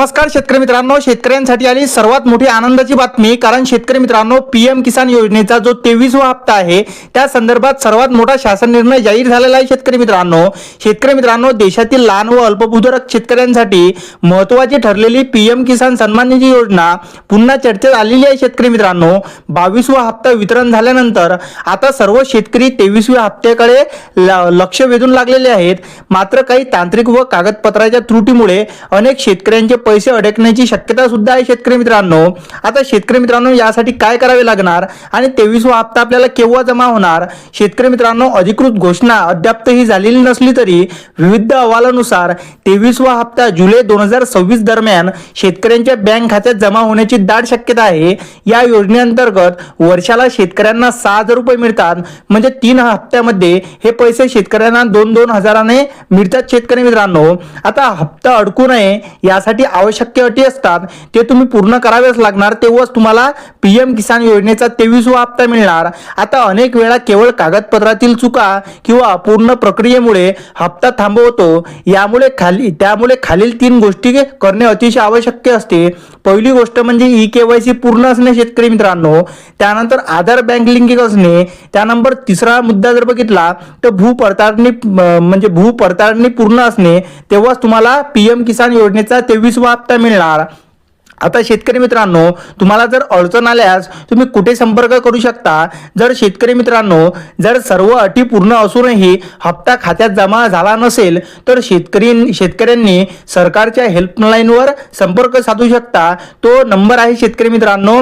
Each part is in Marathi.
नमस्कार शेतकरी मित्रांनो, शेतकऱ्यांसाठी आली सर्वात मोठी आनंदाची बातमी। कारण शेतकरी मित्रांनो, पीएम किसान योजनेचा जो 23वा हप्ता आहे त्या संदर्भात सर्वात मोठा शासन निर्णय जाहीर झालेला आहे। शेतकरी मित्रांनो, देशातील लहान व अल्पभूधारक शेतकऱ्यांसाठी महत्त्वाची ठरलेली पीएम किसान सन्मान निधी योजना पुन्हा चर्चेत आलेली आहे। शेतकरी मित्रांनो, 22वा हप्ता वितरण झाल्यानंतर आता सर्व शेतकरी 23व्या हप्त्याकडे लक्ष वेधून लागलेले आहेत। मात्र काही तांत्रिक व कागदपत्राच्या त्रुटीमुळे अनेक शेतकऱ्यांचे पैसे अडकण्याची शक्यता सुद्धा आहे। शेतकरी मित्रांनो, आता शेतकरी मित्रांनो यासाठी काय करावे लागणार आणि 23वा हप्ता आपल्याला केव्हा जमा होणार? शेतकरी मित्रांनो, अधिकृत घोषणा अद्यापही झालेली नसली तरी विविध अहवालानुसार 23वा हप्ता जुलै 2026 दरम्यान शेतकऱ्यांच्या बँक खात्यात जमा होण्याची दाट शक्यता आहे। या योजनेअंतर्गत वर्षाला शेतकऱ्यांना 6,000 रुपये मिळतात, म्हणजे 3 हप्त्यामध्ये हे पैसे शेतकऱ्यांना 2-2 हजाराने मिळतात। शेतकरी मित्रांनो, आता हप्ता अडकू नये यासाठी आवश्यक अटी असतात, ते तुम्ही पूर्ण करावेच लागणार, तेव्हाच तुम्हाला पीएम किसान योजनेचा 23वा हप्ता मिळणार। आता अनेक वेळा केवळ कागदपत्रातील चुका किंवा अपूर्ण प्रक्रियेमुळे हप्ता थांबवतो। त्यामुळे खालील 3 गोष्टी करणे अतिशय आवश्यक असते। पहिली गोष्ट म्हणजे ई-केवायसी पूर्ण असणे शेतकरी मित्रांनो, त्यानंतर आधार बँक लिंकिंग असणे, त्यानंतर तिसरा मुद्दा जर बघितला तर भूपडताळणी पूर्ण असणे, तेव्हाच तुम्हाला पीएम किसान योजनेचा 23वा हप्ता मिळणार। आता शेतकरी मित्रांनो, तुम्हाला जर अडचण आल्यास तुम्ही कुठे संपर्क करू शकता? शेतकरी मित्रांनो, जर सर्व अटी पूर्ण असूनही हप्ता खात्यात जमा झाला नसेल तर शेतकऱ्यांनी सरकारच्या हेल्पलाईनवर संपर्क साधू शकता। तो नंबर आहे शेतकरी मित्रांनो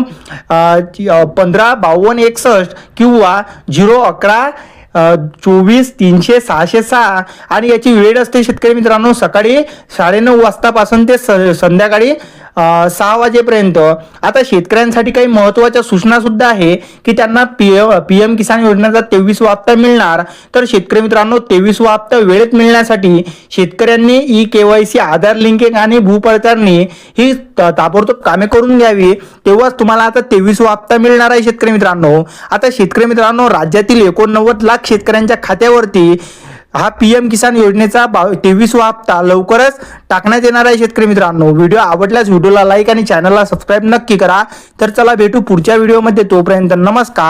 155261 किंवा 011-24-300-606 आणि याची वेळ असते शेतकरी मित्रांनो सकाळी 9:30 वाजतापासून ते संध्याकाळी 6 वाजेपर्यंत। आता शेतकऱ्यांसाठी काही महत्त्वाच्या सूचना सुद्धा आहे की त्यांना पीएम किसान योजनेचा 23वा हप्ता मिळणार, तर शेतकरी मित्रांनो 23वा हप्ता वेळेत मिळण्यासाठी शेतकऱ्यांनी ई-केवायसी, आधार लिंकिंग आणि भूपडताळणी ही ताबडतोब कामे करून घ्यावी, तेव्हाच तुम्हाला आता 23वा हप्ता मिळणार आहे। शेतकरी मित्रांनो, आता शेतकरी मित्रांनो, राज्यातील 89 लाख शेतकऱ्यांच्या खात्यावरती हा पीएम किसान योजनेचा 23वा हप्ता लवकरच टाकण्यात येणार आहे। शेतकरी मित्रांनो, व्हिडिओ आवडल्यास व्हिडिओला लाईक आणि चॅनलला सबस्क्राईब नक्की करा। तर चला भेटू पुढच्या व्हिडिओमध्ये, तोपर्यंत नमस्कार।